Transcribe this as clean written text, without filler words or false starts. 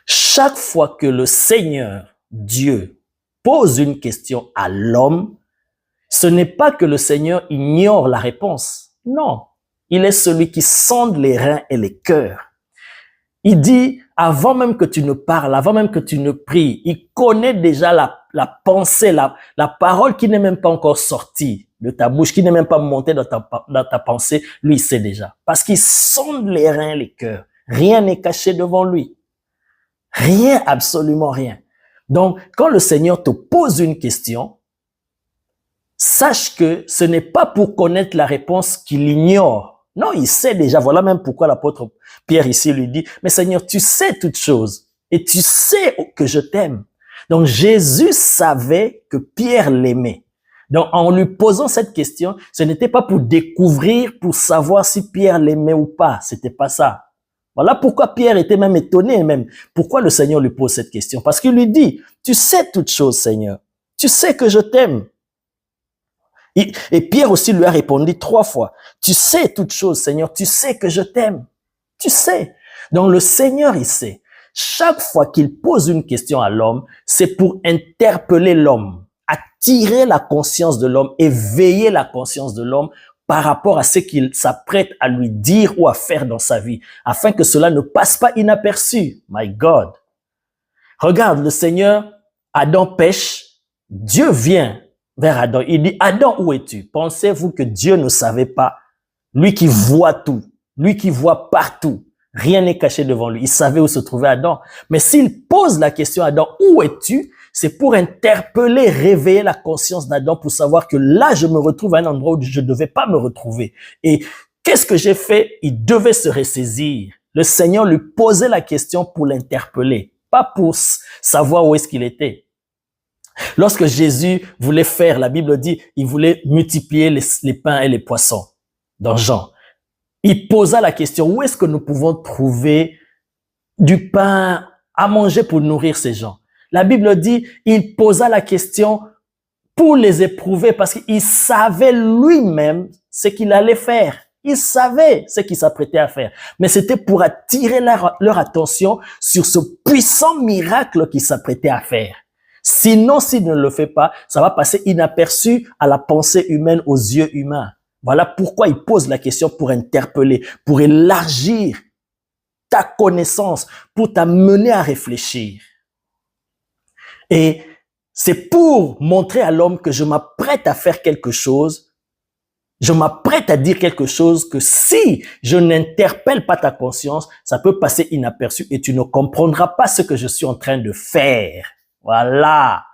Chaque fois que le Seigneur, Dieu, pose une question à l'homme, ce n'est pas que le Seigneur ignore la réponse. Non, il est celui qui sonde les reins et les cœurs. Il dit, avant même que tu ne parles, avant même que tu ne pries, il connaît déjà la pensée, la parole qui n'est même pas encore sortie de ta bouche, qui n'est même pas montée dans ta pensée, lui, il sait déjà. Parce qu'il sonde les reins et les cœurs. Rien n'est caché devant lui. Rien, absolument rien. Donc, quand le Seigneur te pose une question, sache que ce n'est pas pour connaître la réponse qu'il ignore. Non, il sait déjà. Voilà même pourquoi l'apôtre Pierre ici lui dit, mais Seigneur, tu sais toutes choses et tu sais que je t'aime. Donc Jésus savait que Pierre l'aimait. Donc en lui posant cette question, ce n'était pas pour découvrir, pour savoir si Pierre l'aimait ou pas. C'était pas ça. Voilà pourquoi Pierre était même étonné même. Pourquoi le Seigneur lui pose cette question? Parce qu'il lui dit, tu sais toutes choses, Seigneur. Tu sais que je t'aime. Et Pierre aussi lui a répondu 3 fois. Tu sais toutes choses, Seigneur. Tu sais que je t'aime. Tu sais. Donc le Seigneur, il sait. Chaque fois qu'il pose une question à l'homme, c'est pour interpeller l'homme, attirer la conscience de l'homme, éveiller la conscience de l'homme par rapport à ce qu'il s'apprête à lui dire ou à faire dans sa vie, afin que cela ne passe pas inaperçu. My God. Regarde, le Seigneur, Adam pêche, Dieu vient vers Adam. Il dit, Adam, où es-tu? Pensez-vous que Dieu ne savait pas? Lui qui voit tout, lui qui voit partout, rien n'est caché devant lui. Il savait où se trouvait Adam. Mais s'il pose la question à Adam, où es-tu? C'est pour interpeller, réveiller la conscience d'Adam pour savoir que là, je me retrouve à un endroit où je ne devais pas me retrouver. Et qu'est-ce que j'ai fait? Il devait se ressaisir. Le Seigneur lui posait la question pour l'interpeller, pas pour savoir où est-ce qu'il était. Lorsque Jésus voulait faire, la Bible dit, il voulait multiplier les pains et les poissons dans Jean. Il posa la question, où est-ce que nous pouvons trouver du pain à manger pour nourrir ces gens? La Bible dit, il posa la question pour les éprouver parce qu'il savait lui-même ce qu'il allait faire. Il savait ce qu'il s'apprêtait à faire. Mais c'était pour attirer leur attention sur ce puissant miracle qu'il s'apprêtait à faire. Sinon, s'il ne le fait pas, ça va passer inaperçu à la pensée humaine, aux yeux humains. Voilà pourquoi il pose la question pour interpeller, pour élargir ta connaissance, pour t'amener à réfléchir. Et c'est pour montrer à l'homme que je m'apprête à faire quelque chose, je m'apprête à dire quelque chose que si je n'interpelle pas ta conscience, ça peut passer inaperçu et tu ne comprendras pas ce que je suis en train de faire. Voilà.